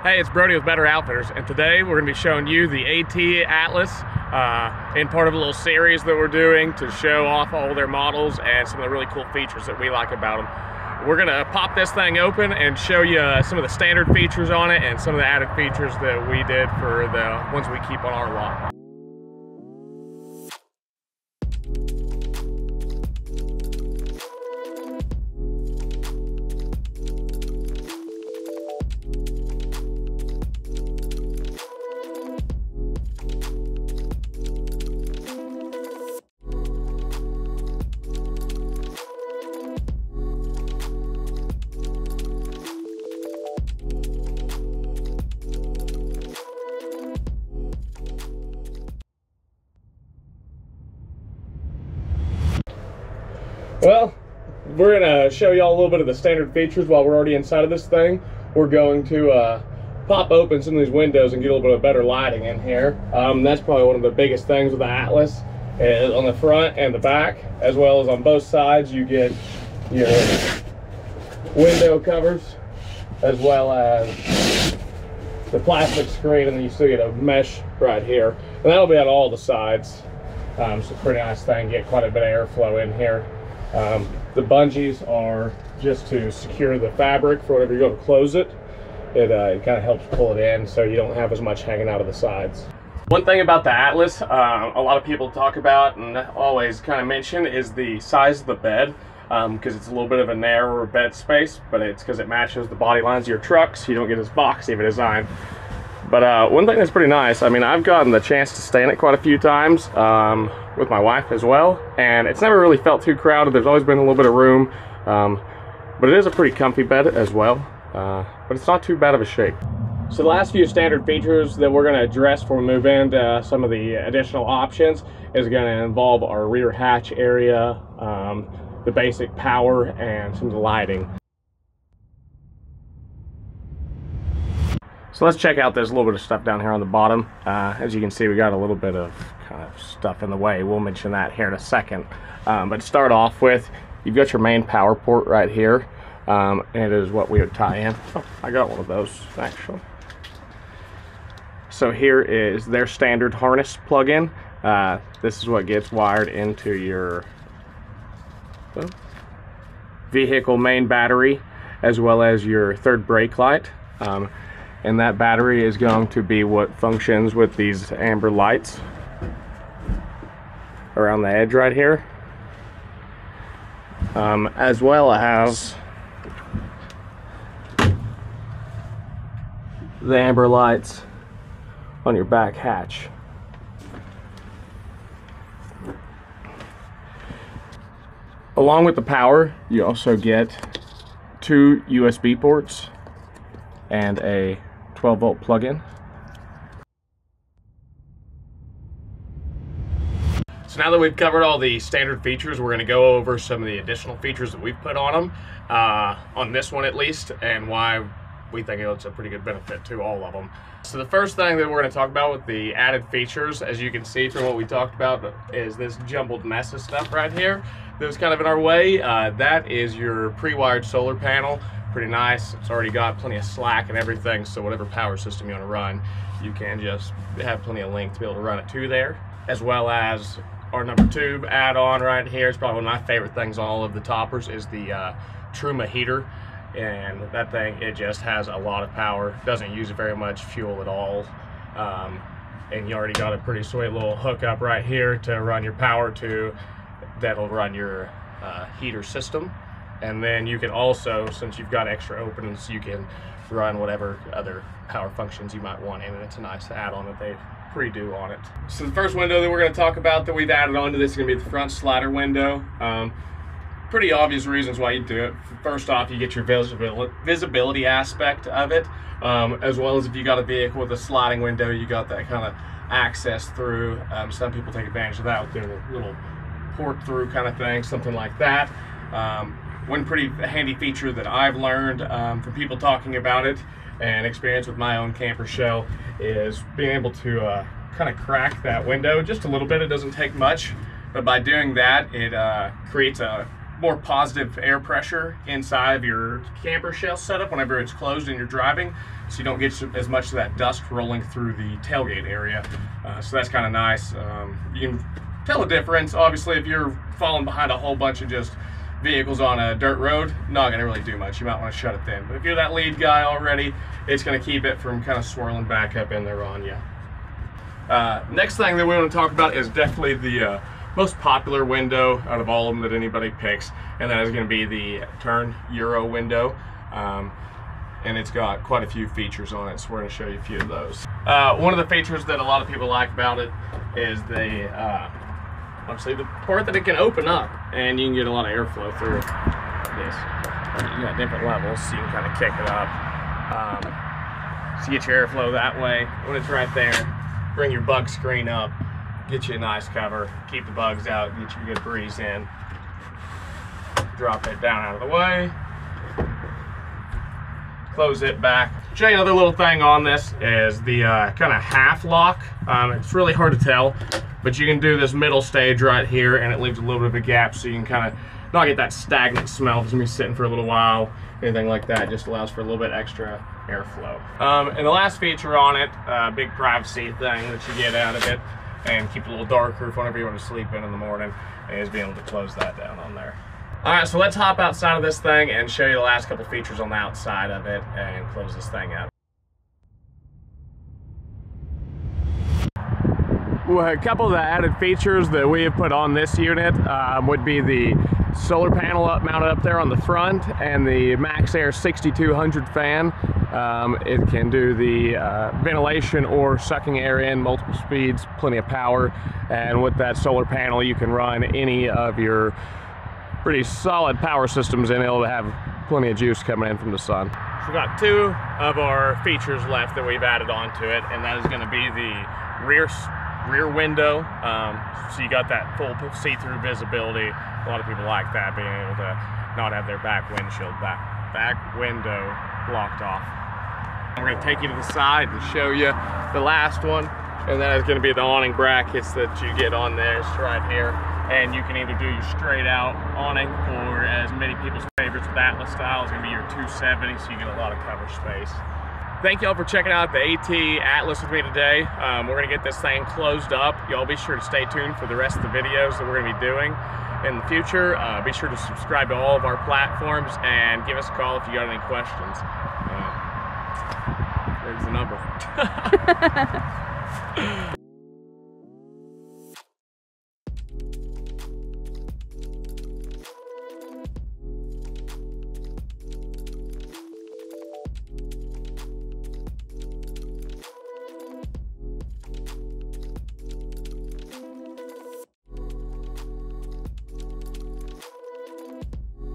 Hey, it's Brody with Better Outfitters, and today we're going to be showing you the AT Atlas in part of a little series that we're doing to show off all their models and some of the really cool features that we like about them. We're going to pop this thing open and show you some of the standard features on it and some of the added features that we did for the ones we keep on our lot. Well, we're going to show you all a little bit of the standard features while we're already inside of this thing. We're going to pop open some of these windows and get a little bit of better lighting in here. That's probably one of the biggest things with the Atlas is on the front and the back, as well as on both sides. You get your window covers as well as the plastic screen, and then you still get a mesh right here. And that'll be on all the sides. It's a pretty nice thing. Get quite a bit of airflow in here. The bungees are just to secure the fabric for whenever you go to close it. It kind of helps pull it in so you don't have as much hanging out of the sides. One thing about the Atlas, a lot of people talk about and always kind of mention is the size of the bed, because it's a little bit of a narrower bed space, but it's because it matches the body lines of your truck, so you don't get this boxy of a design. But one thing that's pretty nice, I mean, I've gotten the chance to stay in it quite a few times with my wife as well, and it's never really felt too crowded. There's always been a little bit of room, but it is a pretty comfy bed as well, but it's not too bad of a shape. So the last few standard features that we're going to address before we move into some of the additional options is going to involve our rear hatch area, the basic power, and some of the lighting. So let's check out this little bit of stuff down here on the bottom. As you can see, we got a little bit of kind of stuff in the way. We'll mention that here in a second. But to start off with, you've got your main power port right here. And it is what we would tie in. Oh, I got one of those actually. So here is their standard harness plug-in. This is what gets wired into your vehicle main battery, as well as your third brake light. And that battery is going to be what functions with these amber lights around the edge right here, as well as the amber lights on your back hatch. Along with the power, you also get 2 USB ports and a 12-volt plug-in. So now that we've covered all the standard features, we're going to go over some of the additional features that we've put on them, on this one at least, and why we think it's a pretty good benefit to all of them. So the first thing that we're going to talk about with the added features, as you can see from what we talked about, is this jumbled mess of stuff right here that was kind of in our way. That is your pre-wired solar panel. Pretty nice. It's already got plenty of slack and everything, so whatever power system you want to run, you can just have plenty of length to be able to run it to there. As well as our number 2 add-on right here. It's probably one of my favorite things on all of the toppers is the Truma heater. And that thing, it just has a lot of power, doesn't use very much fuel at all, and you already got a pretty sweet little hookup right here to run your power to, that'll run your heater system. And then you can also, since you've got extra openings, you can run whatever other power functions you might want in it. It's a nice add-on that they pre-do on it. So the first window that we're going to talk about that we've added onto this is going to be the front slider window. Pretty obvious reasons why you do it. First off, you get your visibility aspect of it, as well as if you got a vehicle with a sliding window, you got that kind of access through. Some people take advantage of that with doing a little port through kind of thing, something like that. One pretty handy feature that I've learned from people talking about it and experience with my own camper shell is being able to kind of crack that window just a little bit. It doesn't take much, but by doing that, it creates a more positive air pressure inside of your camper shell setup whenever it's closed and you're driving. so you don't get as much of that dust rolling through the tailgate area. So that's kind of nice. You can tell the difference. Obviously, if you're falling behind a whole bunch of just vehicles on a dirt road, not going to really do much. You might want to shut it thin. But if you're that lead guy already, it's going to keep it from kind of swirling back up in there on you. Next thing that we want to talk about is definitely the most popular window out of all of them that anybody picks, and that is going to be the turn Euro window. And it's got quite a few features on it, so we're going to show you a few of those. One of the features that a lot of people like about it is the obviously the part that it can open up, and you can get a lot of airflow through this. You got different levels, so you can kind of kick it up. So you get your airflow that way. When it's right there, bring your bug screen up, get you a nice cover, keep the bugs out, get you a good breeze in. Drop it down out of the way. Close it back. Show you another little thing on this is the kind of half lock. It's really hard to tell, but you can do this middle stage right here, and it leaves a little bit of a gap, so you can kind of not get that stagnant smell. It's gonna be sitting for a little while, anything like that. It just allows for a little bit extra airflow. And the last feature on it, big privacy thing that you get out of it, and keep it a little darker for whenever you want to sleep in the morning, is being able to close that down on there. Alright, so let's hop outside of this thing and show you the last couple features on the outside of it and close this thing up. Well, a couple of the added features that we have put on this unit would be the solar panel mounted up there on the front, and the Max Air 6200 fan. It can do the ventilation or sucking air in, multiple speeds, plenty of power, and with that solar panel you can run any of your pretty solid power systems in. It'll have plenty of juice coming in from the sun. So we've got two of our features left that we've added onto it, and that is going to be the rear window. So you got that full see-through visibility. A lot of people like that, being able to not have their back window blocked off. We're going to take you to the side and show you the last one, and that is going to be the awning brackets that you get on there. It's right here. And you can either do your straight out awning, or as many people's favorites with Atlas style, it's going to be your 270, so you get a lot of cover space. Thank y'all for checking out the AT Atlas with me today. We're going to get this thing closed up. Y'all be sure to stay tuned for the rest of the videos that we're going to be doing in the future. Be sure to subscribe to all of our platforms and give us a call if you got any questions. There's the number.